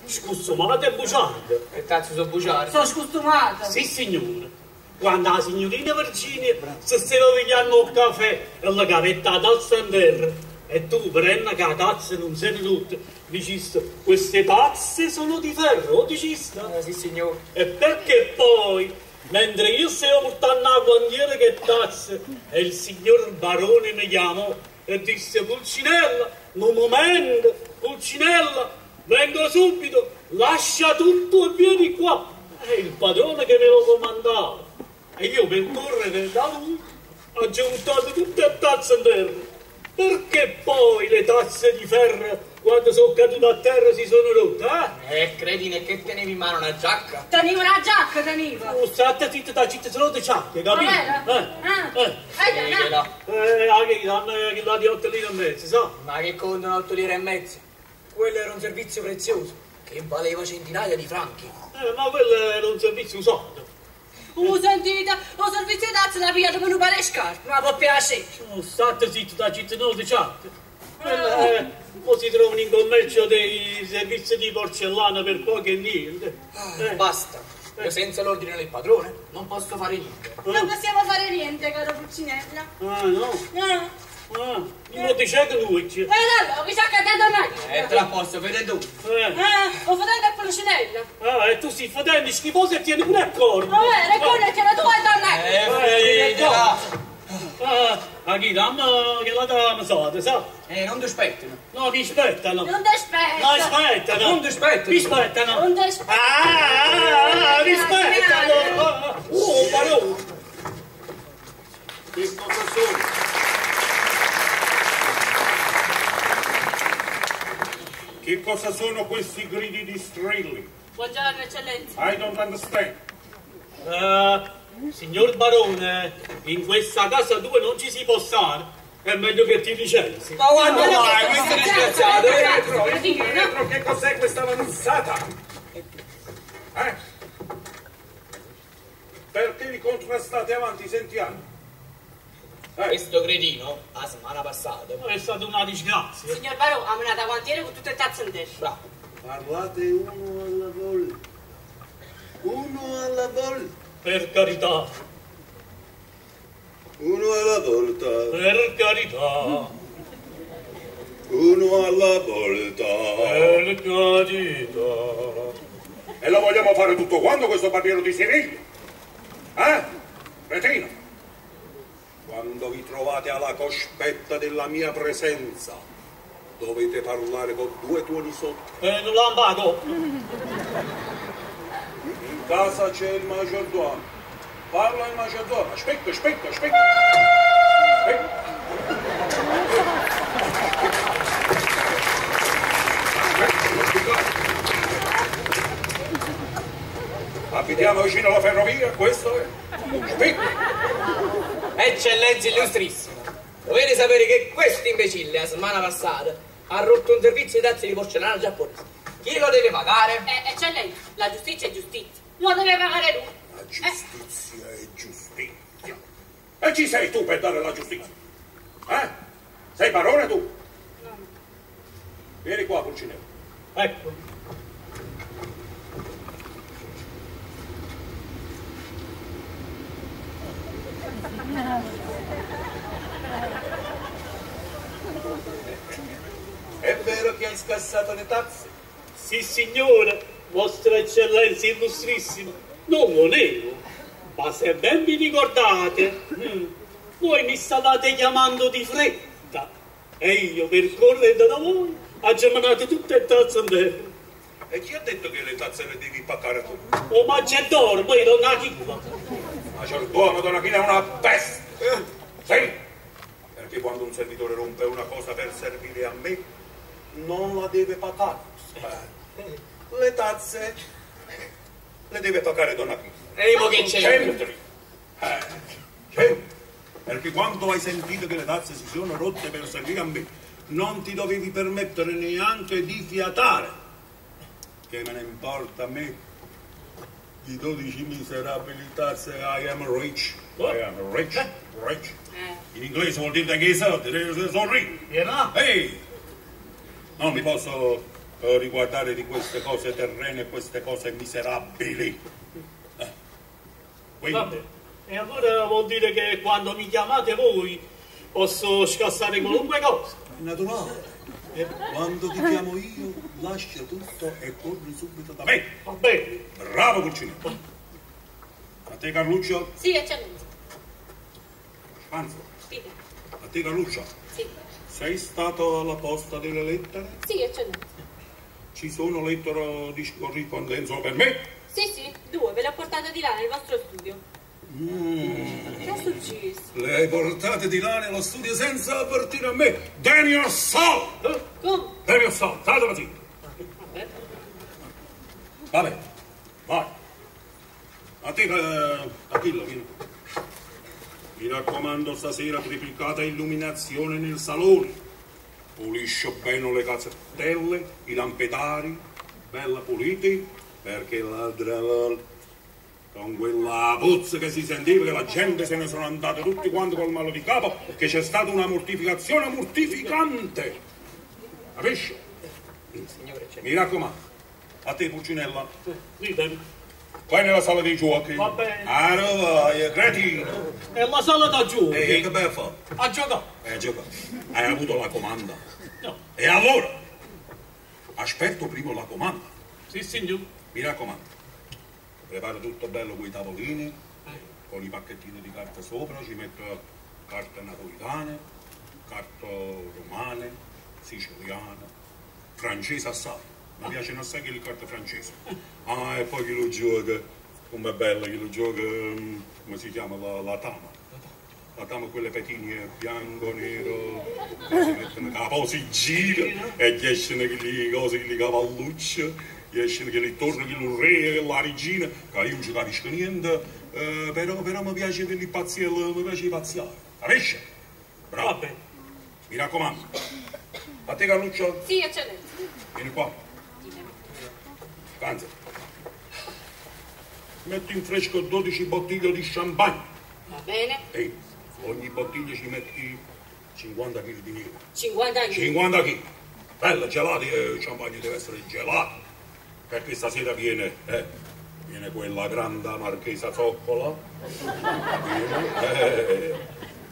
Scustumata e bugiarda. Che cazzo sono bugiarda? Sono scostumata. Sì, signore. Quando la signorina Virginia si stava pigliando il caffè e la gavetta ad alza in terra e tu prendi che la tazza non sei tutte, dicesti, queste tazze sono di ferro, dicesti? Sì, signore. E perché poi, mentre io stavo portando la guandiera che tazza e il signor barone mi chiamò e disse, Pulcinella, un momento, Pulcinella, vengo subito, lascia tutto e vieni qua. È il padrone che me lo comandava. E io per correre da lui ho giuntato tutte le tazze in terra. Perché poi le tazze di ferro, quando sono cadute a terra, si sono rotte, Credine che tenevi in mano una giacca? Tenevo una giacca, tenevo. Oh, state zitta, da città solo di ciacche, capito? Spiegala. Anche che là di 8 lire e mezzo, sa? Ma che contano 8 lire e mezzo? Quello era un servizio prezioso, che valeva centinaia di franchi. Ma quello era un servizio usato. Sentite, un servizio di tazza da pigliato per non fare scarpe, ma può piacere. Oh, state zitta, da città solo di ciacche. Poi si trovano in commercio dei servizi di porcellana per poco e niente. Basta. Io senza l'ordine del padrone non posso fare niente. Non possiamo fare niente, caro Pulcinella. Ah, no? Non ti c'è che lui c'è. Allora, mi sa che è da me. Te la posso, vedi tu. Ho fatto a Pulcinella. E tu stai facendo schifoso e tieni pure a corno. Vabbè, ricorda che la tua è da me. Chi dammi che la dammi sotto, sa? Non ti aspettano. No, vi aspettano. Non ti aspetta. No, aspettano. Non ti aspettano. Vi aspettano. Non ti aspetta. Vi aspettano. Barone. Che cosa sono? Che cosa sono questi gridi di strilli? Buongiorno, eccellenza. I don't understand. Signor Barone, in questa casa tua non ci si può stare. È meglio che ti licenzi. Ma quando mai? Questo è disgraziato. Dietro, che cos'è questa manzata? Perché vi contrastate avanti, sentiamo? Questo cretino, la settimana passata. È stata una disgrazia. Signor Barone, ha menato guantiere con tutte le tazze in testa. Bravo. Parlate uno alla volta. Uno alla volta. Per carità, Uno alla volta. per carità, Uno alla volta. per carità. E lo vogliamo fare tutto quanto questo barbiero di Siviglia? Cretino? Quando vi trovate alla cospetta della mia presenza, dovete parlare con 2 tuoni sotto. Non l'ha amato. In casa c'è il maggiordomo. Parla il maggiordomo. Aspetta. Abitiamo vicino alla ferrovia, questo è. Aspetta. Eccellenza illustrissima. Dovete sapere che questo imbecille la settimana passata ha rotto un servizio di tazze di porcellana giapponese. Chi lo deve pagare? Eccellenza, la giustizia è giustizia. Lo deve pagare lui. La giustizia è giustizia. E chi sei tu per dare la giustizia? Sei barone tu? No. Vieni qua, Pulcinella. Ecco. È vero che hai scassato le tazze? Sì, signore, vostra eccellenza illustrissima, non lo nego, ma se ben vi ricordate, voi mi stavate chiamando di fretta e io per correre da voi ho geminato tutte le tazze in terra. E chi ha detto che le tazze le devi paccare tu? Oh, ma c'è d'oro, poi non ha chi qua. Maggiordomo, donna Pina, è una peste! Sì! Perché quando un servitore rompe una cosa per servire a me, non la deve pagare. Le tazze le deve pagare donna Pina. E mo che c'è? C'entri! C'entri! Perché quando hai sentito che le tazze si sono rotte per servire a me, non ti dovevi permettere neanche di fiatare. Che me ne importa a me di 12 miserabili tazze. I am rich. I am rich. In inglese vuol dire che i soldi sono ricchi. Era? Ehi! Non mi posso riguardare di queste cose terrene e queste cose miserabili. Quindi, Vabbè, e allora vuol dire che quando mi chiamate voi posso scassare qualunque cosa. è naturale. Quando ti chiamo io, lascia tutto e corri subito da me. Va bene. Bravo Pulcinello. A te Carluccio? Sì, eccellenza. Spanzo. Dica. A te Carluccio? Sì. Sei stato alla posta delle lettere? Sì, eccellenza. Ci sono lettere di corrispondenza per me? Sì, sì, 2, ve le ho portate di là nel vostro studio. Che è successo? Le hai portate di là nello studio senza avvertire a me. Daniel Sol! Come? Daniel Sol, statela zitto. Vabbè. Vabbè, vai. A te, Achillo, vieni. Mi raccomando, stasera triplicata illuminazione nel salone. Puliscio bene le cassettelle, i lampedari, bella puliti, perché l'altra volta, con quella puzza che si sentiva, che la gente se ne sono andati tutti quanti col mal di capo, che c'è stata una mortificazione mortificante. Capisci? Signore, c'è. Mi raccomando, a te Pulcinella, Ditemi. vai nella sala dei giochi. Va bene. Aro vai, cretino. E la sala da giù. E che bello fa? A giocare. Gioca. Hai avuto la comanda. No. E allora? Aspetto prima la comanda. Sì, signor. Mi raccomando. Prepara tutto bello con i tavolini, con i pacchettini di carta sopra, ci metto carte napolitane, carte romane, siciliane, francese assai. Mi piacciono assai che le carte francesi. Ah, e poi chi lo gioca, com'è bella, chi lo gioca, come si chiama, la tama. La tama, quelle petine bianco, nero, che si mettono capo, si gira e gli escono quelle cose, quelle cavallucce. Esce che li torna che il re e la regina, che io non ci capisco niente, però mi piace che li pazziello, mi piace pazziare, capisci? Bravo. Va bene. Mi raccomando. A te Carluccio, Sì, eccellenza. vieni qua, canza. Metti in fresco 12 bottiglie di champagne. Va bene. Ehi, ogni bottiglia ci metti 50 kg di nero. 50 anni. 50 kg. Bella, gelati, il champagne deve essere gelato. Perché stasera viene quella grande marchesa Zoccola,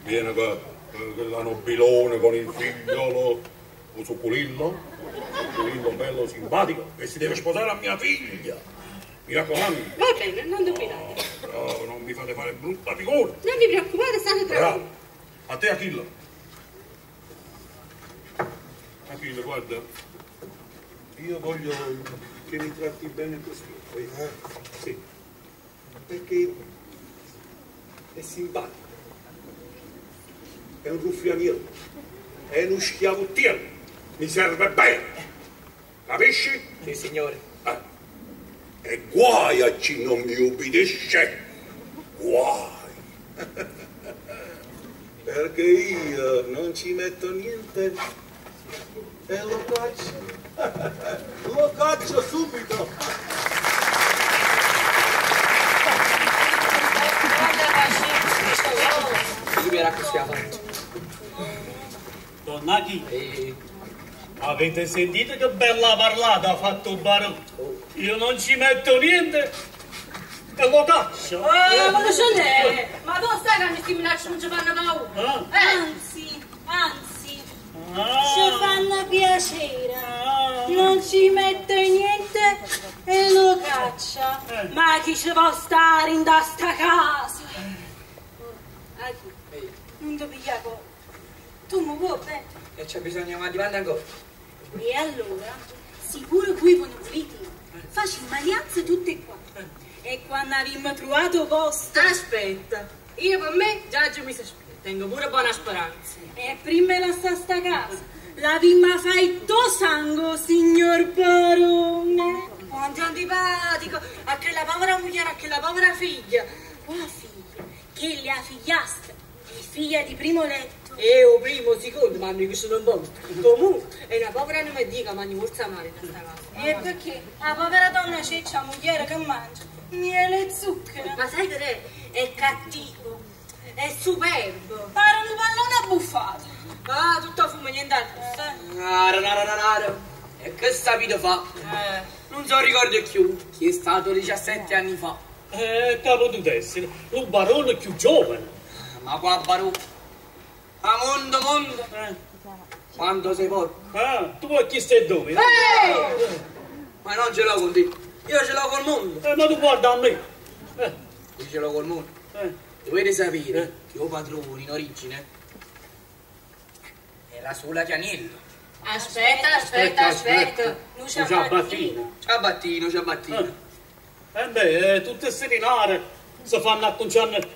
viene quella nobilone con il figliolo, un succulillo bello simpatico, che si deve sposare a mia figlia. Mi raccomando. Va bene, non dubbitate. Bravo, non mi fate fare brutta figura. Non vi preoccupate, state tranquilli. Bravo. A te Achillo. Achillo, guarda, io voglio che mi tratti bene così. Sì. Perché è simpatico. È un ruffianiello. È uno schiavuttiello. Mi serve bene. Capisci? Sì, signore. E guai a chi non mi ubbidisce. Guai. Perché io non ci metto niente e lo caccio. Lo caccio subito. Lui mi era così avanti. Donna Chi, avete sentito che bella parlata ha fatto il barone? Io non ci metto niente e lo caccio. Ma lo so lei? Ma tu sai che questi minacci non ci fanno paura? Anzi, ci fanno piacere. Non ci mette niente e lo caccia. Ma chi ci può stare in sta casa? Non ti pigliavo. Tu mi vuoi bene? E c'è bisogno di mandi ancora. E allora, sicuro qui sono puliti. Facciamo alianze tutte qua. E quando abbiamo trovato posto... Aspetta, io per me già mi si aspetta. Tengo pure buona speranza. E prima la sta casa. La prima fai tuo sangue, signor barone. Quanto antipatico a quella povera moglie, a quella povera figlia. Una figlia, che la figliastra, è figlia di primo letto. E o primo, secondo, ma che sono un po'. Comunque, è una povera non mi dica, ma morsa male da sta casa. E perché la povera donna c'è la moglie che mangia miele e zucchero. Ma sai che è cattivo, è superbo. Pare un pallone abbuffato. Ah, tutto fumo, niente altro. Nara. E che sapete fa? Non so ricordo più chi è stato 17 anni fa. Capo tu essere, un barone più giovane. Ma qua barone. A mondo. Quando sei porco. Tu vuoi chi stai dove? Ma non ce l'ho con te. Io ce l'ho col mondo. Ma tu guarda a me. Io ce l'ho col mondo. Dovete sapere che il padrone in origine era sulla Chianiello. Aspetta. Ciabattino. Ciabattino. Tutte queste denare si fanno acconciare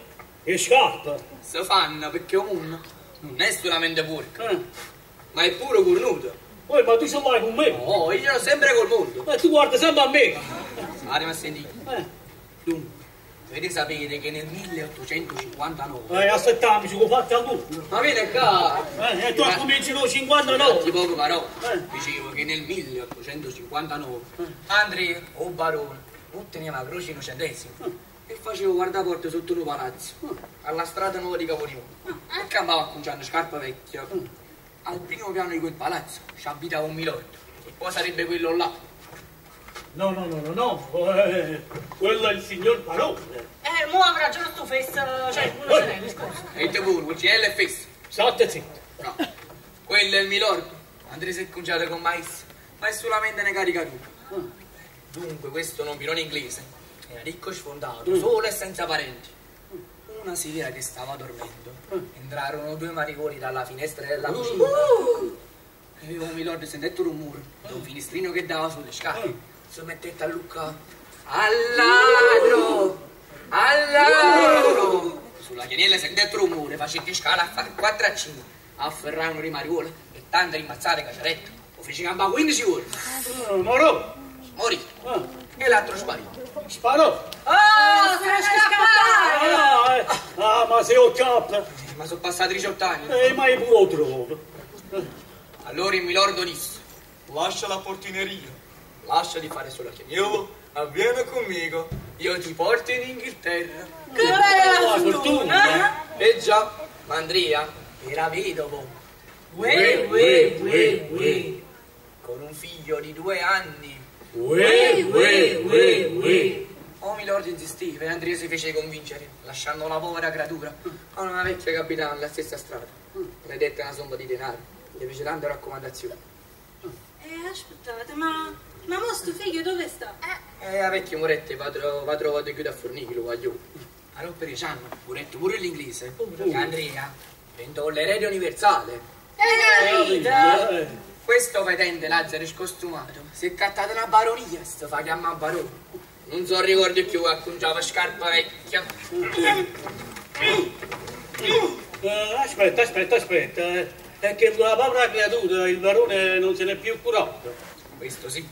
le scarpe. Si fanno perché un mondo non è solamente porco, ma è pure cornuto. Ma tu ce l'hai con me? Oh, io ce l'ho sempre col mondo. Tu guarda sempre a me. Andiamo a sentire. Dunque, dovete sapere che nel 1859... Aspettiamoci, che ho fatto all'ultimo. Ma vieni qua! Tu cominci con 59. Ti poco parole. Dicevo che nel 1859 Andrea, o barone, otteneva la croce innocentesima e facevo guardaporte sotto un palazzo, alla strada nuova di Capolimone. E campavo a conciare scarpa vecchia. Al primo piano di quel palazzo ci abitava un milord, e poi sarebbe quello là. No. Quello è il signor barone. Mo avrà già sto festa, cioè, una sorella, scusa. E te pure, quel CL è fesso. State zitto. No, quello è il milord. Andrea si è conciato con mais, ma è solamente una caricatura. Dunque, questo nobilone inglese era ricco e sfondato, solo e senza parenti. Una sera che stava dormendo, entrarono due mariconi dalla finestra della cucina. Aveva un milord sentito rumore, da un finestrino che dava sulle scale. Si mettette a luccare. Al ladro! Sulla chianella sentette rumore, facette scala a fare 4 a 5. Afferrarono i mariuoli e tante rimbazzate caciarette. Lo fece campare 15 ore. Morò. Morì. E l'altro sparì. Sparò. Sarà scappare! Ma se ho cappa. Ma sono passati 18 anni. Ma io pure lo trovo. Allora il milordo disse: Lascia la portineria. lascia di fare solo chiacchiere. Avviene conmigo, io ti porto in Inghilterra. Che bella fortuna! E già, ma Andrea era vedovo. Con un figlio di 2 anni. Oh, milord insisteva e Andrea si fece convincere, lasciando la povera creatura a una vecchia capitana alla stessa strada. Le dette una somma di denaro, le fece tante raccomandazioni. Aspettate, ma sto figlio dove sta? La vecchia morette va trovato chiuso a Fornichi, lo voglio. Allora per 10 anni, morette pure l'inglese, che Andrea diventò l'erede universale. Questo vedente Lazzaro scostumato si è cattato una baronia, sto fa chiamare barone. Non so ricordo più che acconciava scarpa vecchia. Aspetta. È che la povera creatura, il barone non se n'è più curato. Questo sì.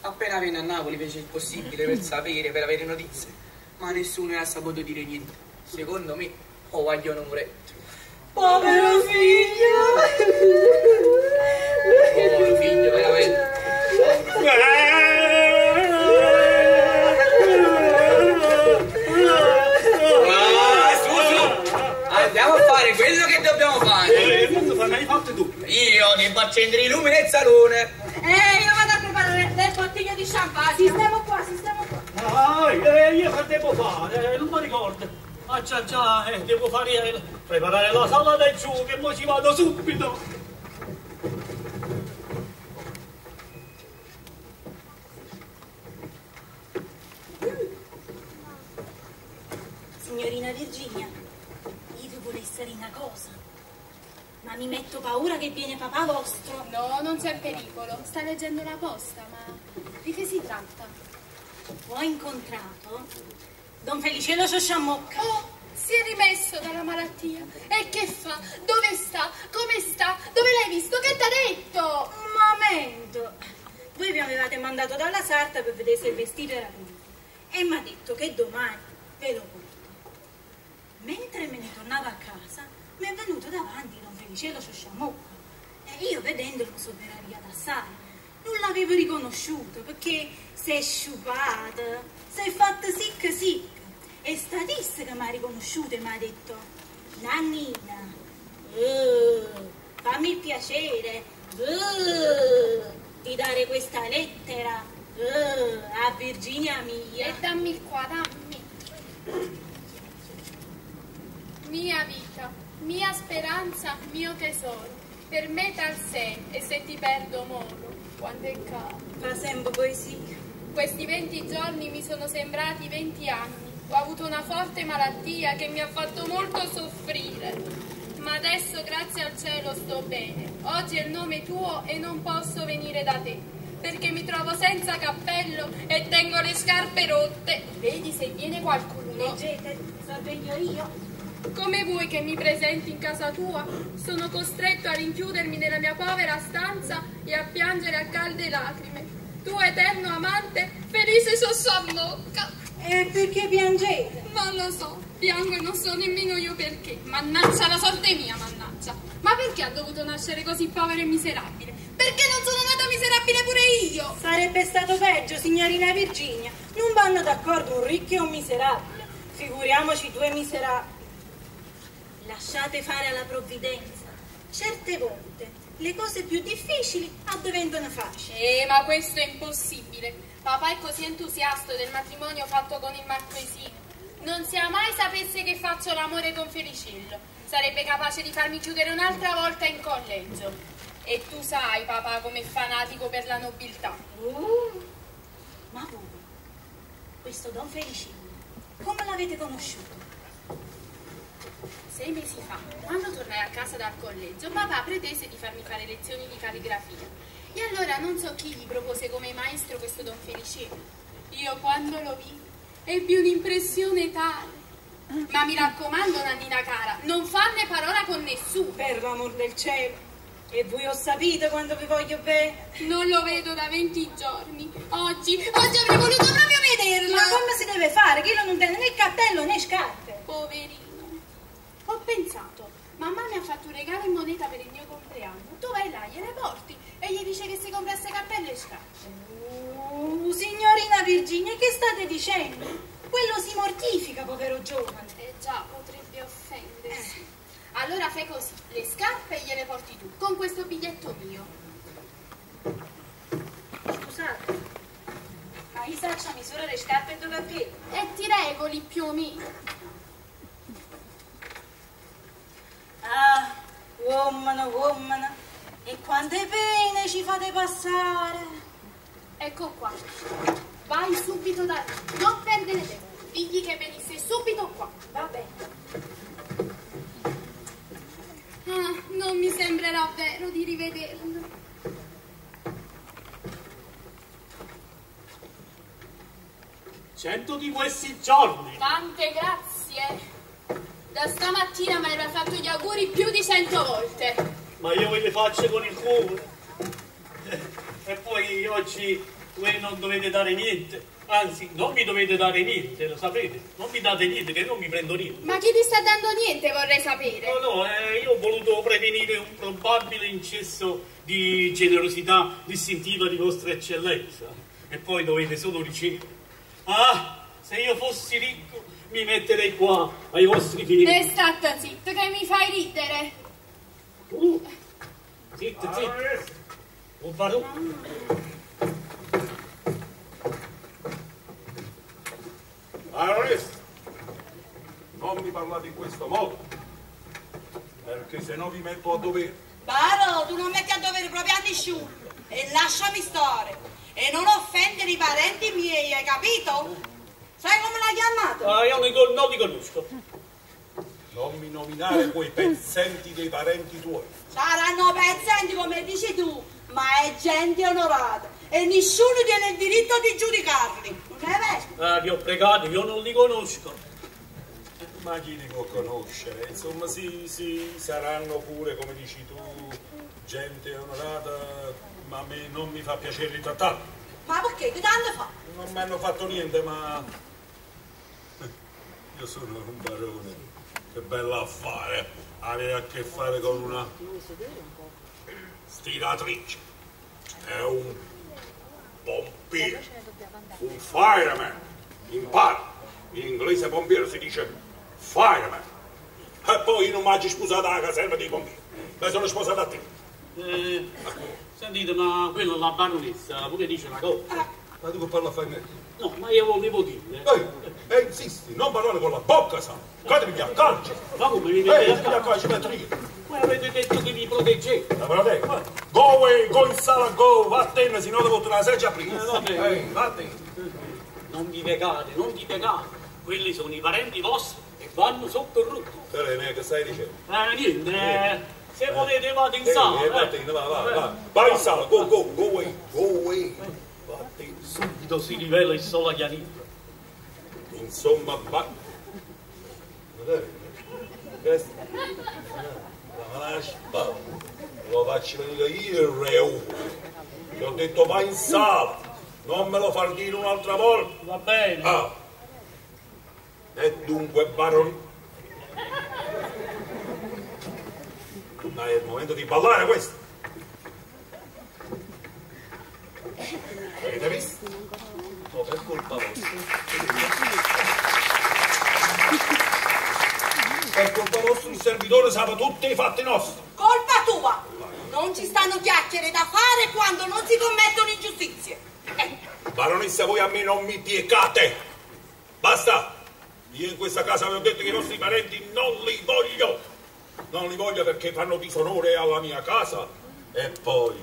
Appena venne a Napoli fece il possibile per sapere, per avere notizie. Ma nessuno ne ha saputo dire niente. Secondo me, o vogliono muretto. Povero figlio! Povero figlio, veramente. Andiamo a fare quello che dobbiamo fare. Non hai fatto tu. Io devo accendere i lumini nel salone. Io vado a preparare del bottiglio di champagne. Sistemo qua. Io che devo fare? Non mi ricordo. Già, devo preparare la sala del giù, che poi ci vado subito. Signorina Virginia, io vi volessi dire una cosa, ma mi metto paura che viene papà vostro. No, non c'è pericolo. Sta leggendo la posta, ma di che si tratta? Ho incontrato Don Felicello Sciosciamocca. Oh, si è rimesso dalla malattia. E che fa? Dove sta? Come sta? Dove l'hai visto? Che t'ha detto? Un momento. Voi mi avevate mandato dalla sarta per vedere se il vestito era pulito. E mi ha detto che domani ve lo porto. Mentre me ne tornavo a casa, mi è venuto davanti Don Felicello Sciosciamocca. E io vedendolo mi sono meravigliata assai. Non l'avevo riconosciuto perché si è sciupata, si è fatta sicca. E statissa che mi ha riconosciuto e mi ha detto: Nannina, fammi il piacere, di dare questa lettera a Virginia mia. E dammi qua, dammi. Mia vita, mia speranza, mio tesoro, per me tal sei, e se ti perdo moro, quando è caro. Fa sempre poesia. Questi 20 giorni mi sono sembrati 20 anni. Ho avuto una forte malattia che mi ha fatto molto soffrire. Ma adesso, grazie al cielo, sto bene. Oggi è il nome tuo e non posso venire da te, perché mi trovo senza cappello e tengo le scarpe rotte. Vedi se viene qualcuno. Leggete, sorveglio io. Come vuoi che mi presenti in casa tua? Sono costretto a rinchiudermi nella mia povera stanza e a piangere a calde lacrime. Tu, eterno amante, felice sossannocca. E perché piangete? Non lo so, piango e non so nemmeno io perché. Mannaggia la sorte mia, mannaggia. Ma perché ha dovuto nascere così povero e miserabile? Perché non sono nata miserabile pure io? Sarebbe stato peggio, signorina Virginia. Non vanno d'accordo un ricco e un miserabile. Figuriamoci due miserabili. Lasciate fare alla provvidenza. Certe volte le cose più difficili diventano facili. Ma questo è impossibile. Papà è così entusiasta del matrimonio fatto con il marquesino. Non sia mai sapesse che faccio l'amore con Felicello. Sarebbe capace di farmi chiudere un'altra volta in collegio. E tu sai, papà, com'è fanatico per la nobiltà. Ma voi, questo Don Felicello, come l'avete conosciuto? 6 mesi fa, quando tornai a casa dal collegio, papà pretese di farmi fare lezioni di calligrafia. E allora non so chi gli propose come maestro questo Don Felicello. Io quando lo vidi ebbi un'impressione tale. Ma mi raccomando, Nannina cara, non farne parola con nessuno. Per l'amor del cielo. E voi ho sapito quando vi voglio bene. Non lo vedo da 20 giorni. Oggi avrei voluto proprio vederlo. Ma come si deve fare? Che io non tiene né cappello né scarpe. Poverino. Ho pensato, mamma mi ha fatto un regalo in moneta per il mio compleanno. Tu vai là, gliele porti e gli dice che si comprasse cappello e scarpe. Signorina Virginia, che state dicendo? Quello si mortifica, povero giovane. Già, potrebbe offendersi. Allora fai così, le scarpe gliele porti tu, con questo biglietto mio. Scusate, ma io saccio a misura le scarpe dove piedi? E ti regoli più o meno. Ah, uomini, e quante pene ci fate passare? Ecco qua, vai subito da lì, non perdere tempo, digli che venisse subito qua. Va bene. Ah, non mi sembrerà vero di rivederlo. Cento di questi giorni. Tante grazie. Da stamattina mi aveva fatto gli auguri più di 100 volte. Ma io ve le faccio con il cuore. E poi oggi voi non dovete dare niente. Anzi, non mi dovete dare niente, lo sapete. Non mi date niente, che non mi prendo niente. Ma chi ti sta dando niente, vorrei sapere? No, io ho voluto prevenire un probabile incesso di generosità distintiva di vostra eccellenza. E poi dovete solo ricevere. Ah, se io fossi ricco, mi metterei qua, ai vostri piedi. E state zitto, che mi fai ridere. Zitto. Un barone. Baronessa, non mi parlate in questo modo, perché se no vi metto a dovere. Baro, tu non metti a dovere proprio a nessuno e lasciami stare e non offendere i parenti miei, hai capito? Sai come l'hai chiamato? Ah, io non li conosco. Non mi nominare quei pezzenti dei parenti tuoi. Saranno pezzenti come dici tu, ma è gente onorata e nessuno tiene il diritto di giudicarli, non è vero? Vi ho pregato, io non li conosco. Ma chi li può conoscere? Insomma, sì, saranno pure, come dici tu, gente onorata, ma a me non mi fa piacere ritrattarli. Ma perché? Che tanto fa? Non mi hanno fatto niente, ma io sono un barone. Che bello affare, avere a che fare con una stiratrice. È un pompiere, un fireman. Impara, in inglese pompiere si dice fireman. E poi non mi hagi sposato alla caserma dei pompieri, mi sono sposato a te. Sentite, ma quella la baronessa, pure dice una cosa. Ma tu che parla a fare me? No, ma io volevo dire. Insisti, non parlare con la bocca, sa. Qua mi via a calcio. Ma come mi vedete a calcio? Qua ci metto io. Voi avete detto che vi proteggete. La proteggo. Go away, go in sala, go, vattene, se no devo tornare la seggia prima. Vattene. Non vi pecate, non vi pecate. Quelli sono i parenti vostri e vanno sotto il rutto. Serena, che stai dicendo? Niente, se volete vado in sala. Vattene, va. Vai in sala, go away, go away. Vattene. Subito si rivela il solo chiarito. Insomma, va. Questo. Lo faccio venire io il re. Ti ho detto vai in sala. Non me lo far dire un'altra volta. Va bene. E dunque, baron. Ma è il momento di ballare questo. Avete visto? Oh, per colpa vostra. Per colpa vostra il servitore sa tutti i fatti nostri. Colpa tua! Non ci stanno chiacchiere da fare quando non si commettono ingiustizie. Baronessa, voi a me non mi piegate. Basta. Io in questa casa vi ho detto che i vostri parenti non li voglio. Non li voglio perché fanno disonore alla mia casa. E poi,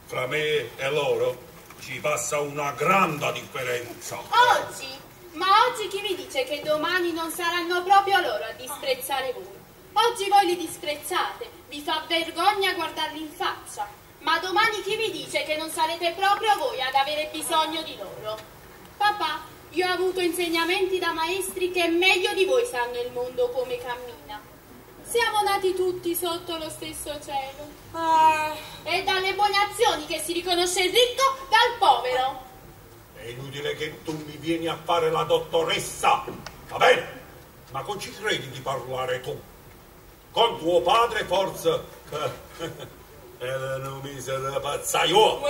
fra me e loro ci passa una grande differenza. Oggi? Ma oggi chi vi dice che domani non saranno proprio loro a disprezzare voi? Oggi voi li disprezzate, vi fa vergogna guardarli in faccia. Ma domani chi vi dice che non sarete proprio voi ad avere bisogno di loro? Papà, io ho avuto insegnamenti da maestri che meglio di voi sanno il mondo come cammina. Siamo nati tutti sotto lo stesso cielo. È dalle buone azioni che si riconosce il ricco dal povero. È inutile che tu mi vieni a fare la dottoressa, va bene? Ma con ci credi di parlare tu? Con tuo padre forse era un misero pazzaio.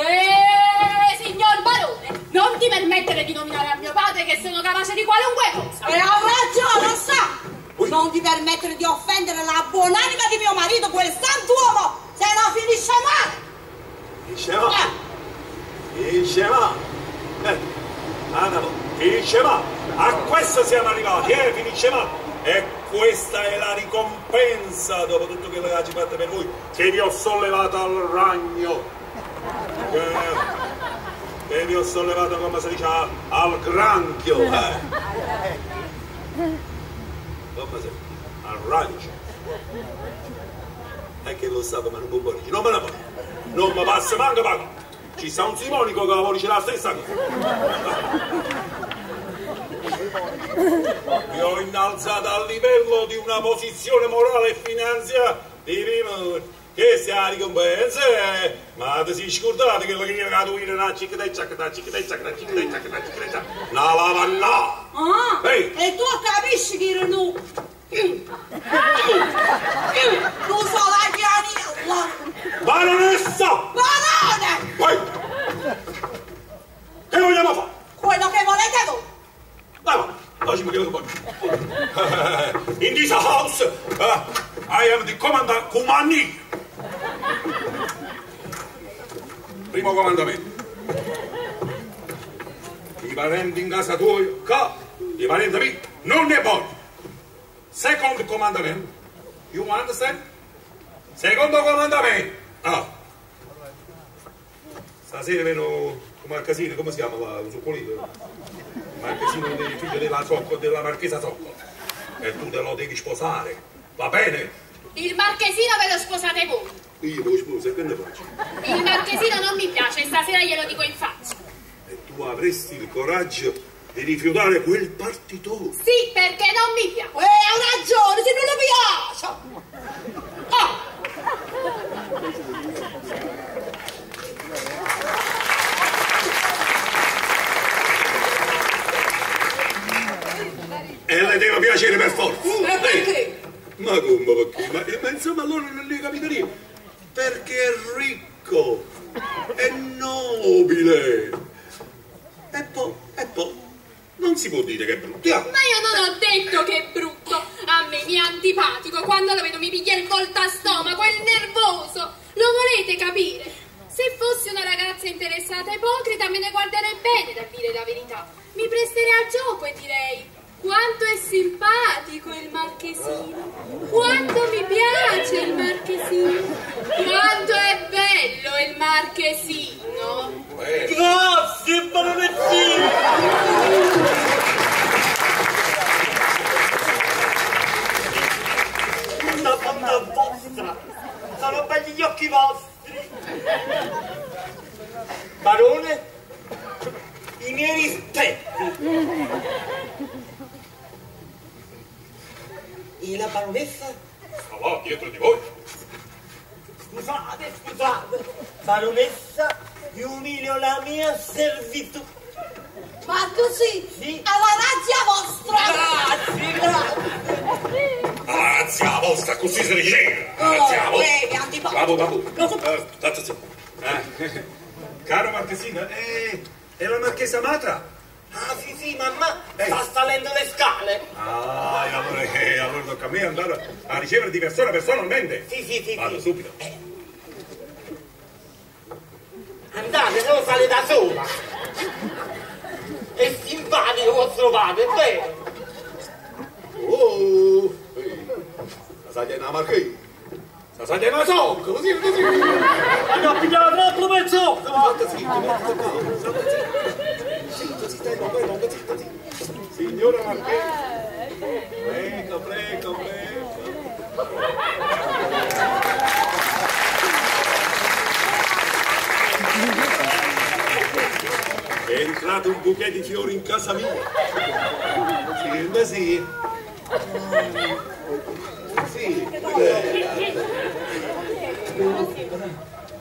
Signor barone, non ti permettere di nominare a mio padre che sono capace di qualunque cosa. E ha ragione, lo sa! Non ti permettere di offendere la buonanima di mio marito, quel santuomo, se no finisce male! Finisce male? Finisce male? Finisce male! A questo siamo arrivati, finisce male! E questa è la ricompensa, dopo tutto quello che ci fate per voi, che vi ho sollevato al ragno. Che vi ho sollevato, come si dice, al granchio. Come si dice? Al ragno. E che lo sapevo, ma non mi può dire. Non me ne parlo. Non mi passa manco pago. Ci sta un Simonico che vuole dire la stessa cosa. Vi ho innalzato al livello di una posizione morale e finanziaria che sia la ricompensa, ma ti si scordate che la che viene a tuire una ciccadeccia, una lavanna. E tu capisci che era tu? Tu sono la chianilla. Baronessa! Barone! Che vogliamo fare? Quello che volete voi. Oggi mi chiedo un po'. In this house, I am the commander Kumani. Primo comandamento. I parenti in casa tua, i parenti miei, non ne voglio. Second commandment. You understand? Secondo comandamento. Stasera vedo come al casino, come si chiama la zuccolino? Marchesino del figlio della marchesa Zocco. E tu te lo devi sposare, va bene? Il marchesino ve lo sposate voi. Io lo sposo, e che ne faccio? Il marchesino non mi piace, stasera glielo dico in faccia. E tu avresti il coraggio di rifiutare quel partitore? Sì, perché non mi piace. Ha ragione, se non lo piace. E le deve piacere per forza. E perché? Ma come perché? Ma insomma allora non le capiteria. Perché è ricco, è nobile. E poi, non si può dire che è brutto. Ma io non ho detto che è brutto. A me mi è antipatico. Quando lo vedo mi piglia il volto a stomaco, è nervoso. Lo volete capire? Se fossi una ragazza interessata e ipocrita me ne guarderei bene dal dire la verità. Mi presterei al gioco e direi: quanto è simpatico il marchesino, quanto mi piace il marchesino, quanto è bello il marchesino. Grazie, baronettino! La bontà vostra, sono belli gli occhi vostri. Barone, i miei rispetti. E la baronessa? Sta là, dietro di voi. Scusate, baronessa, vi umilio la mia servitù. Marcosì, Sì. alla razzia vostra! Grazie. Razzia vostra, così si dice. Razzia vostra. Antipatico. Babu. Caro marchesino, è la marchesa Matra? Ah, sì, mamma, sta salendo le scale. Ah, e allora tocca a me andare a ricevere di persona personalmente. Sì. Vado subito. Andate, non sale da sola. È simpatico vostro padre, è vero? Oh, la saglia è una marchesa. La saglia è una socca, così. Hanno pigliato troppo mezz'occhio. Signora marchesa. Prego. È entrato un bouquet di fiori in casa mia. Sì.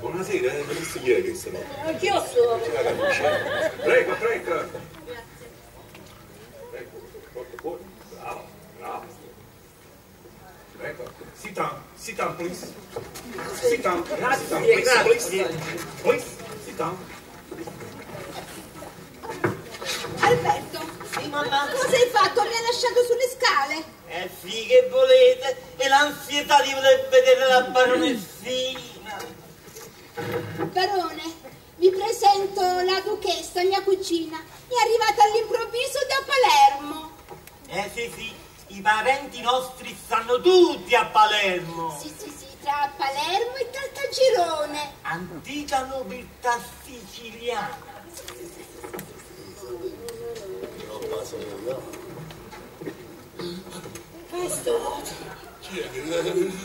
Buonasera, non visto ieri che se no. Chiosso. Prego. Porta fuori. Bravo. Prego. Sit down, please. Sit down, please. Sit down. Alberto, Sì, mamma. cosa hai fatto? Mi hai lasciato sulle scale? Sì, che volete? E l'ansietà di voler vedere la baronessina. Barone, vi presento la duchessa, mia cugina. È arrivata all'improvviso da Palermo. Sì, i parenti nostri stanno tutti a Palermo. Sì, tra Palermo e Caltagirone. Antica nobiltà siciliana. Questo. Chi è che...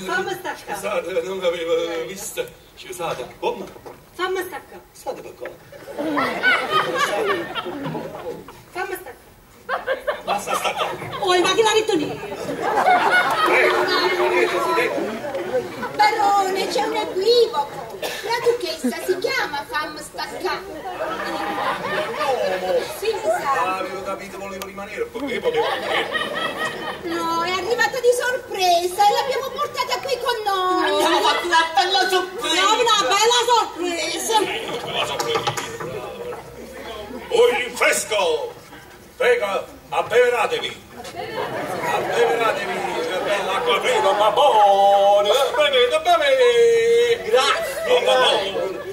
Fammi staccare. Scusate, non l'avevo vista. Scusate, come? Fammi staccare. State per cosa? Fammi staccare. Basta staccare. Oh, ma che l'ha detto lì? Barone, c'è un equivoco. La duchessa si chiama Fam Staccà. Sì, mi sa. Avevo capito, volevo rimanere, perché volevo rimanere. No, è arrivata di sorpresa e l'abbiamo portata qui con noi. Abbiamo fatto una bella sorpresa. Una bella sorpresa. La sorpresa, Voi rinfresco! Prego, abbeveratevi! Che bella acqua fredda, ma buona! Bevete! Grazie.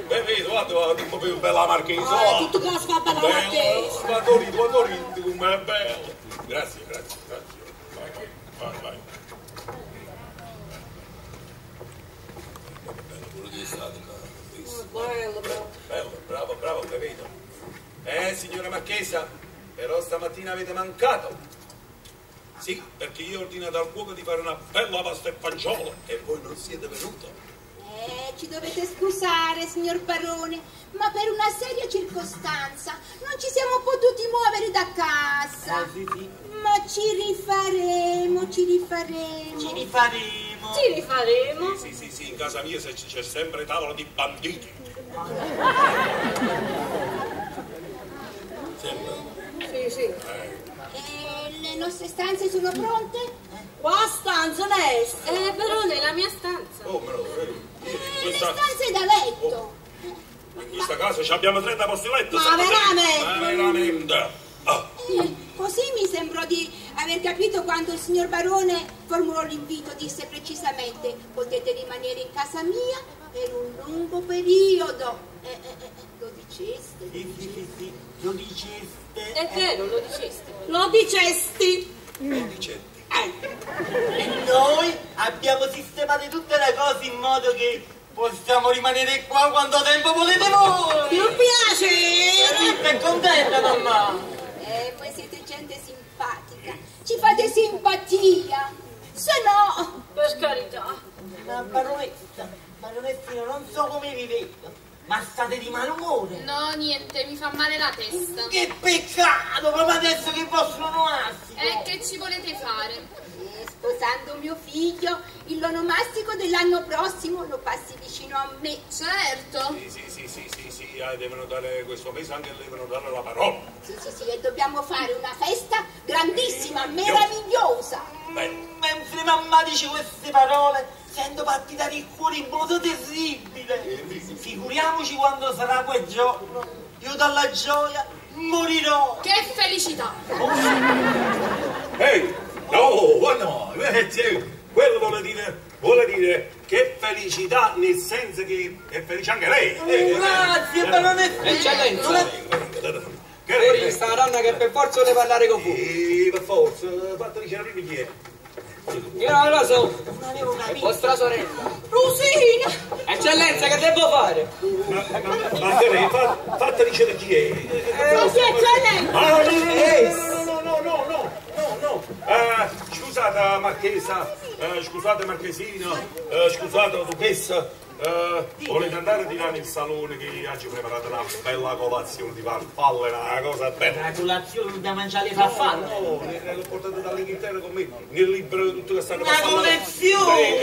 Bevete, guarda, come più bella marchesa! Tutto che la fa bella marchesa. Guardori, come è bello! Grazie. Vai. Bello, quello che è stato, bello, bravo, capito? Signora Marchesa, però stamattina avete mancato. Sì, perché io ho ordinato al cuoco di fare una bella pasta e fagiolo e voi non siete venuto. Ci dovete scusare, signor Barone, ma per una seria circostanza non ci siamo potuti muovere da casa. Sì. Ma ci rifaremo. Ci rifaremo. Sì, in casa mia c'è sempre tavola di banditi. Sempre. Sì. E le nostre stanze sono pronte? Qua stanza onesta. Barone, la mia stanza. Oh, me lo Le stanze da letto. In questa casa abbiamo 30 posti letto. Ma sapete? veramente? Veramente. Ah. Così mi sembrò di aver capito quando il signor Barone formulò l'invito, disse precisamente: potete rimanere in casa mia per un lungo periodo. Lo diceste? Sì, lo diceste. È vero, lo dicesti. Lo dicesti. Lo dicesti. E noi abbiamo sistemato tutte le cose in modo che possiamo rimanere qua quanto tempo volete voi. Mi piace. È contenta, mamma? Voi siete gente simpatica, ci fate simpatia, se no... Per carità. Ma baronessina, non so come vivete, ma state di malumore. No, niente, mi fa male la testa. Che peccato, proprio adesso che vostro onomastico. E che ci volete fare? Sposando mio figlio, il l'onomastico dell'anno prossimo lo passi vicino a me. Certo. Sì, devono dare questo mese anche devono dare la parola. Sì, e dobbiamo fare una festa grandissima, meravigliosa. Mentre mamma dice queste parole, sento palpitare il cuore in modo terribile. Figuriamoci quando sarà quel giorno. Io dalla gioia morirò. Che felicità! Ehi, no, quello vuole dire che felicità, nel senso che è felice anche lei. Grazie, baronessa. Eccellenza. Fuori sta donna che per forza deve parlare con voi. Per forza, fatta dicere prima chi è. Io non lo so. È vostra sorella. Rosina. Eccellenza, che devo fare? Ma che lei, fatta dicere chi è. Non si eccellente. No. Scusate marchesa, scusate marchesino, scusate duchessa, volete andare di là nel salone che oggi preparate una bella colazione di farfalle, una cosa bella. La colazione da mangiare le farfalle? No, l'ho portato dall'Inghilterra con me, nel libro di tutto che stanno una collezione!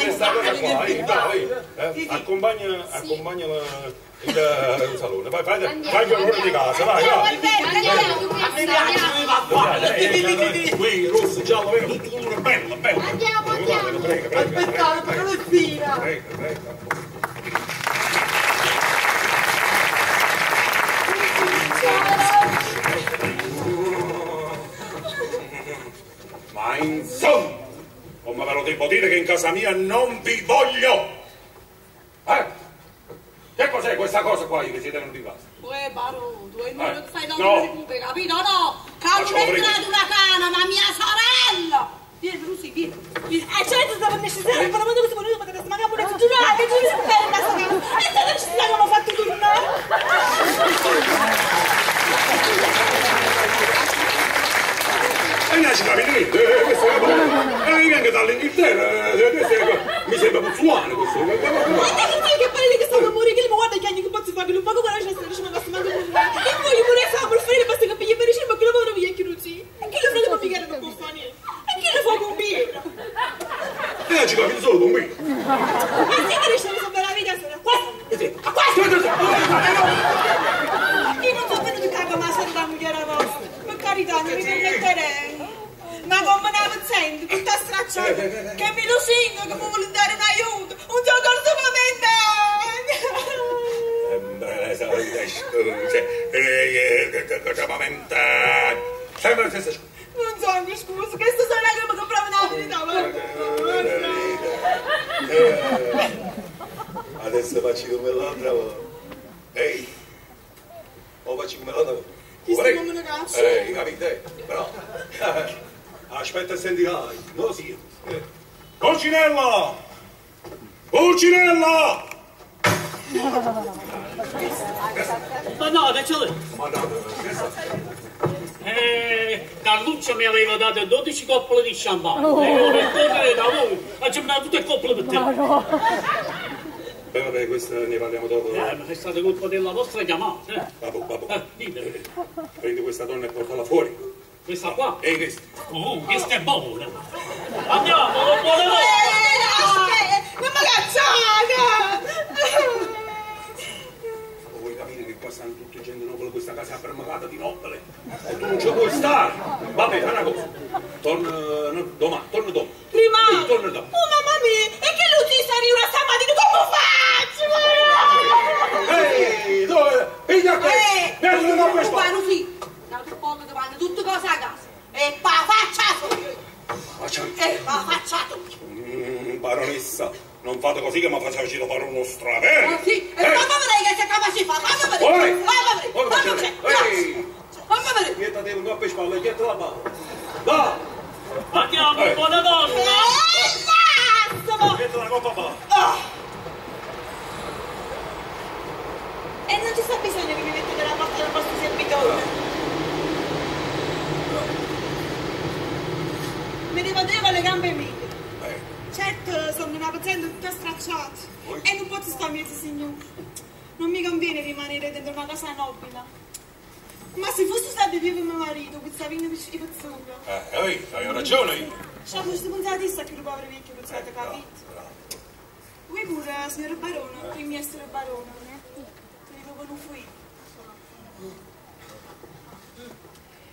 Questa cosa qua, accompagna il salone, vai fai l'ora di casa, vai. Qui, rosso, giallo, vero, tutto colore bello. Andiamo. Prego. Aspettate, baronessina! Prego. Ma insomma, come ve lo devo dire che in casa mia non vi voglio? Che cos'è questa cosa qua che siete venuti in casa? Uè, Baro, tu hai non fai da no. recupere, capito? No, che non è entrata una cana, ma mia sorella! Vieni, Lucy, vieni. Certo, stava necessario, però quando si vuole potete magari pure giurare, che tu mi stai in casa cana. E se necessario l'ho fatto tornare? E non ci capite niente, questo è anche dall'Inghilterra, mi sembra puzzuano questo. Ma che pare che stanno a morire, che mi guarda che anni che posso fare, che non pago con la cesta, non mi manco con me. E poi vorrei fare, basta che pigli per ricevere, ma che lo vanno via, che non si. E che lo frate pigliare non può fare niente. E che lo fa con birra? E non ci capite solo con birra. Ma sì che riesce a risolvere la vita, a questo! Io non so venuto caga, ma sono da migliore vostra. Per carità, non mi permetterei. Ma come ne sento, tutta stracciata, che mi lo sento, che mi vuole dare un aiuto, un soccorso momentaneo. Non so, mi scuso, questo sono che mi compravo una verità. Adesso faccio come l'altra volta. Ehi, faccio come l'altra volta. Ti stai come una cazzo? Capite? Però, aspetta e sentirai, no sì. Pulcinella! Ma no, Carluccio mi aveva dato 12 coppole di champagne e io per correre da voi ho geminato tutte le coppole per te. Vabbè, questo ne parliamo dopo. Ma è stata colpa della vostra chiamata. Babbo. Dite. Prendi questa donna e portala fuori. Questa qua? Questa. Questa è buona. Andiamo, buona notte. Non mi cacciate! Vuoi capire che qua stanno tutte gente nobile, questa casa è apermagata di nobile e tu non ci puoi stare. Vabbè, fai una cosa, torna domani. Prima? Sì, torna domani. Oh mamma mia, e che lui ti sta arrivando stamattina, come faccio? Ehi, dove? Piglia che? Tu vanno sì, l'altro pollo ti vanno tutte cose a casa. E pa' Ma faccia tu! Baronessa, non fate così che mi faccia uscire fare uno straverno. Ah sì? E fammi vedere che sei capace di fare, fammi vedere! Fammi vedere! Dietro devo un po' per spalle, dietro la balla. Va! Andiamo, buona donna! Massimo! Dietro la coppa balla. E non ci sta bisogno che mi mettete la porta del vostro servitore. Mi rivadevo le gambe mie. Certo, sono una paziente tutta stracciata e non posso stare mezzo, signore. Non mi conviene rimanere dentro una casa nobile. Ma se fosse stato vivo mio marito, questa vigna di pezzuga. Hai ragione io. C'ha questo puntatista che lo povero vecchio pezzato, capito? Voi pure, signor barone, primi essere barone, dico con un fuoco.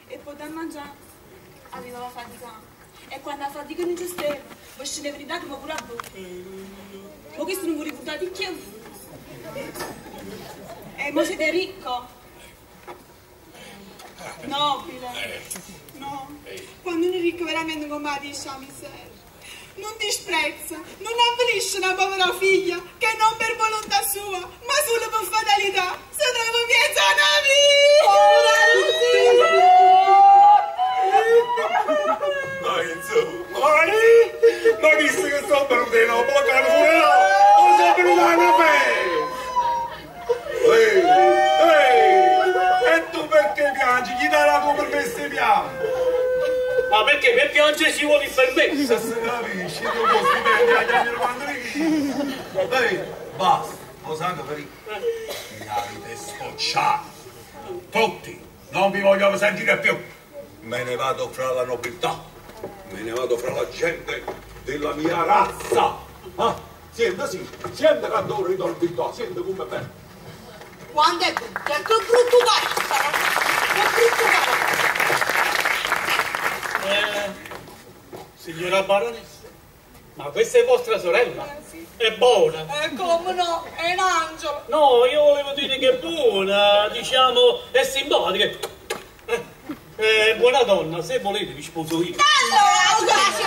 E poi da mangiare aveva faticato. E quando la fatica non c'è stava, poi scende verità che mi pure a bocca. Ma questo non vi ricordate che io? E mo siete ricco? Nobile? No. Quando uno è ricco veramente come la dice la miseria. Non disprezza, non avvilisce una povera figlia che non per volontà sua, ma solo per fatalità si trova miezza una Dai, insomma, ma visto che sto per un vino, poi caro fuori, o sto per un anno e tu perché piangi? Chi darà tu per me se piangi? Ma perché per piangere ci vuole il permesso? Se capisci, tu lo stipendio agli anni 90. Ehi, basta, lo sanno per i... Mi avete scocciato. Tutti, non vi voglio sentire più. Me ne vado fra la nobiltà, me ne vado fra la gente della mia razza. Ah, siente sì, siente quando ridolfitò, siente come è bello. Quando è brutto, che brutto cazzo! Che brutto cazzo! Signora baronessa, ma questa è vostra sorella? È buona? Come no, è un angelo! No, io volevo dire che è buona, diciamo, è simpatica. Buona donna, se volete vi sposo io. Allora,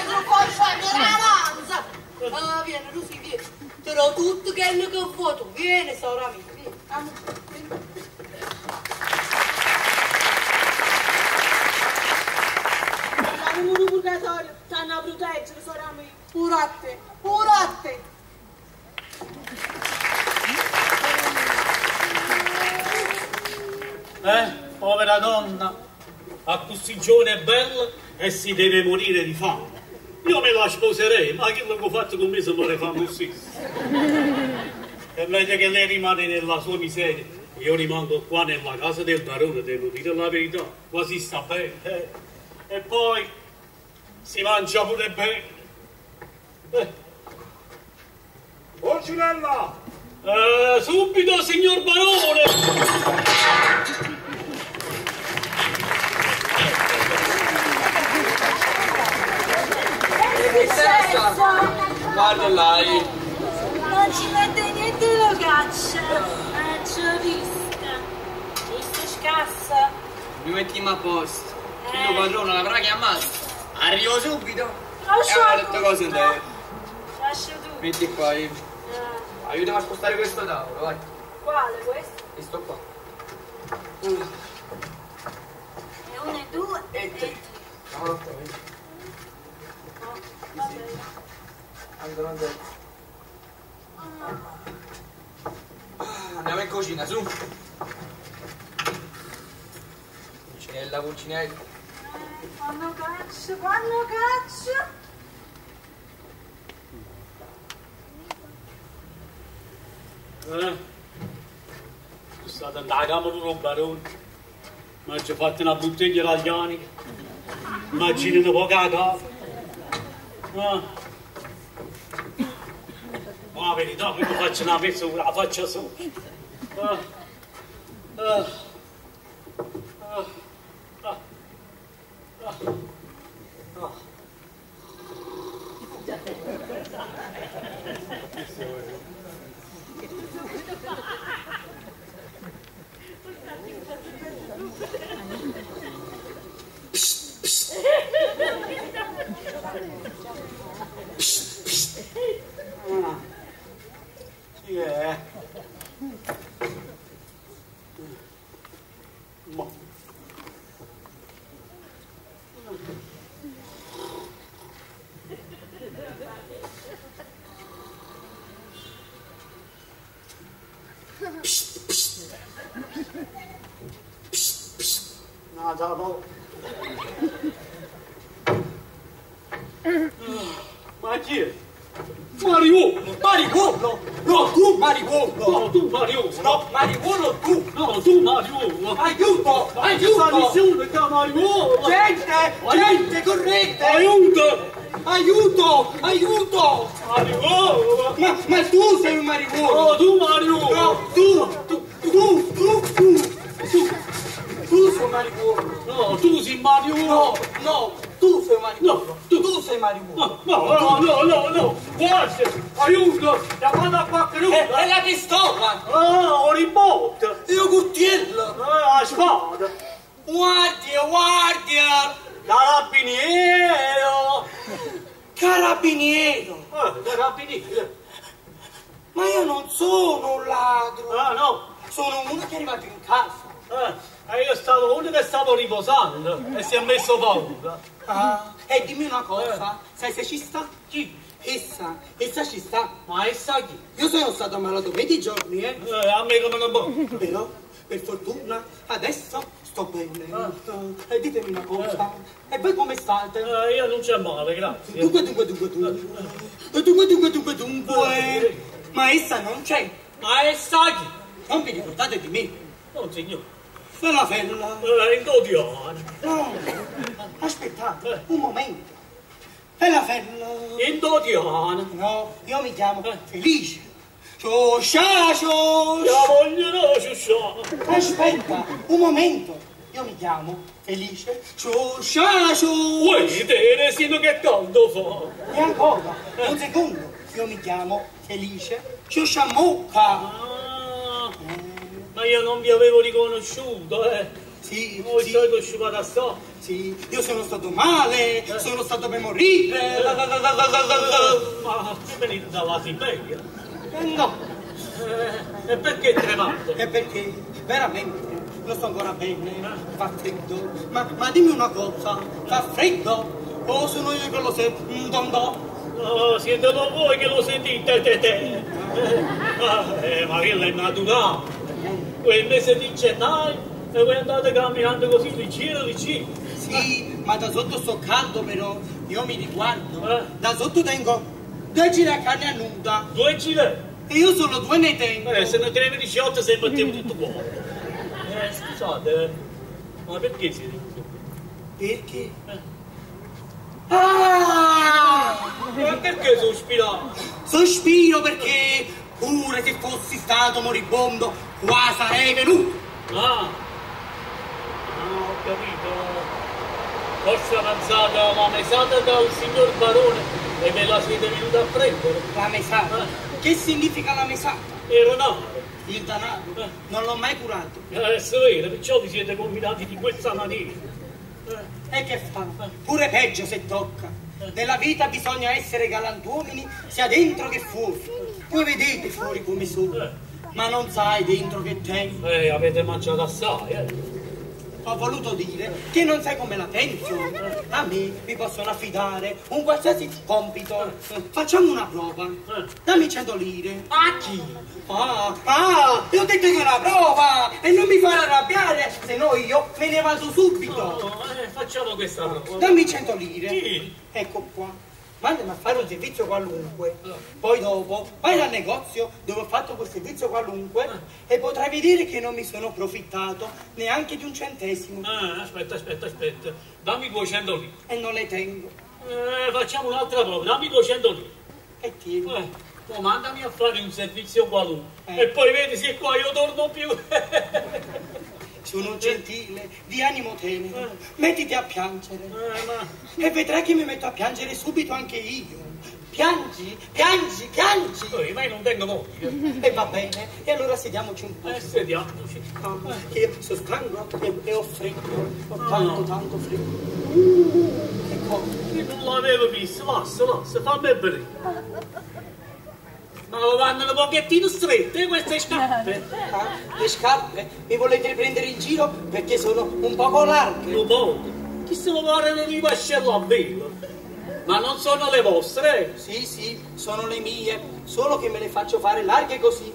non puoi scendere avanza! Vieni, Lucy, vieni. Te lo tutto che è che vuoi tu. Vieni, sora mia, vieni. Siamo in un purgatorio, stanno a proteggere, sora mia. Pure a te, pure a te. Povera donna. A così giovane e bella e si deve morire di fame. Io me la sposerei, ma chi l'ho fatto con me se muore fame così? È meglio che lei rimane nella sua miseria. Io rimango qua nella casa del barone, devo dire la verità. Quasi sta bene. E poi si mangia pure bene. Porcinella! Subito, signor barone! Guarda là, non ci mette niente lo caccia, ci ho vista, visto scassa. mi mettiamo a posto. Il padrone l'avrà chiamato. Arrivo subito. E Lascia ha detto cose in te. Lascia tu. Metti qua, aiutami a spostare questo tavolo, vai. Quale questo? Questo qua. E uno e due E tre. Cavolo qua, vedi. No, va bene. Ancora un terzo. Andiamo in cucina, su. Pulcinella, pulcinella. Quando caccia, quando caccia. State andando a camera un barone. Ma ci fate una bottiglia italiana. Immaginate poco a capo. Ma la verità, mi faccio una mezza con la faccia su. No, dopo. Ma chi è? Mariuolo! Mariuolo! No, tu Mariuolo! No, tu Mariuolo! No, Mariuolo tu! No, tu Mariuolo! Aiuto! Aiuto! Aiuto! Da Mariuolo! Gente, correte! Aiuto! Aiuto! Aiuto! Mariuolo! Ma tu sei un Mariuolo! No, tu Mariuolo! No, tu sei un Mariuolo! No, tu sei Mariuolo! No, tu sei un Mariuolo! No, tu sei Mariuolo! No! Guarda! Aiuto! Chiamata a qualcuno! È la pistola! Ah, un ribotte! E un coltello! La spada! Guardia! Carabiniero! Carabiniero! Carabiniero! Ma io non sono un ladro! Ah, no! Sono uno che è arrivato in casa! Io stavo uno che stavo riposando e si è messo paura. Ah, e dimmi una cosa, sai se ci sta? Chi? Essa ci sta. Ma essa chi? Io sono stato ammalato 20 giorni, A me come non può. Però, per fortuna, adesso sto bene. E ditemi una cosa, e voi come state? Io non c'è male, grazie. Dunque. Ma essa non c'è. Ma essa chi? Non vi ricordate di me? Non signore. Fella. In Dodiano. No, aspettate, un momento. Fella. In Dodiano. No, io mi chiamo Felice. Cioscia. La vogliono ciuscià. Aspetta, un momento. Io mi chiamo Felice. Cioscia. Vuoi vedere sino che caldo fa? E ancora, un secondo. Io mi chiamo Felice. Cioscia Mocca. Ma io non vi avevo riconosciuto, Sì, Voi sì. siete conosciuti da so. Sì, io sono stato male, sono stato per morire. Ma venite dalla Siberia? No, E perché tremate? è perché veramente non sto ancora bene, fa freddo. Ma dimmi una cosa, fa freddo? O sono io che lo sento? Oh, siete voi che lo sentite, te. Ma quello è naturale. Quel mese di gennaio e voi andate camminando così leggero. Sì, ma da sotto sto caldo però, io mi riguardo. Da sotto tengo 2 giri a carne a nuda. 2 giri? E io solo 2 ne tengo. Se ne tenevi 18 se mettevo tutto buono. Scusate, ma perché siete così? Perché? Ah! Ma perché sospirate? Sospiro perché pure se fossi stato moribondo qua sarei venuto. Ho capito. Forse avanzata la mesata dal signor Barone e me la siete venuta a prendere. La mesata? Che significa la mesata? Era denaro. Il denaro? Non l'ho mai curato. Adesso vero, perciò vi siete combinati di questa maniera. E che fa? Pure peggio se tocca. Nella vita bisogna essere galantuomini sia dentro che fuori. Voi vedete fuori come sono, ma non sai dentro che tengo. Avete mangiato assai, Ho voluto dire che non sai come la penso. A me mi possono affidare un qualsiasi compito. Facciamo una prova. Dammi 100 lire. A chi? Io ho detto che è una prova e non mi fare arrabbiare, se no io me ne vado subito. Facciamo questa prova. Dammi 100 lire. Sì. Ecco qua. Mandami a fare un servizio qualunque. Poi dopo vai al negozio dove ho fatto quel servizio qualunque e potrai vedere che non mi sono profittato neanche di un centesimo. Aspetta. Dammi 200 lire. E non le tengo. Facciamo un'altra prova. Dammi 200 lire. E tieni. Mandami a fare un servizio qualunque. E poi vedi se qua io torno più. Sono gentile, di animo tenero. Mettiti a piangere. E vedrai che mi metto a piangere subito anche io. Piangi. Ma io non tengo voglia. E va bene, e allora sediamoci un po'. Sediamoci. Io sono stanco e ho freddo. Ho tanto freddo. Ecco. Io non l'avevo visto. Lassa, fammi vedere. Ma vanno un pochettino strette queste scarpe. Le scarpe? Mi volete riprendere in giro perché sono un poco larghe? Un po'. Chi se lo guardano di vascello a velo? Ma non sono le vostre? Sì, sono le mie, solo che me le faccio fare larghe così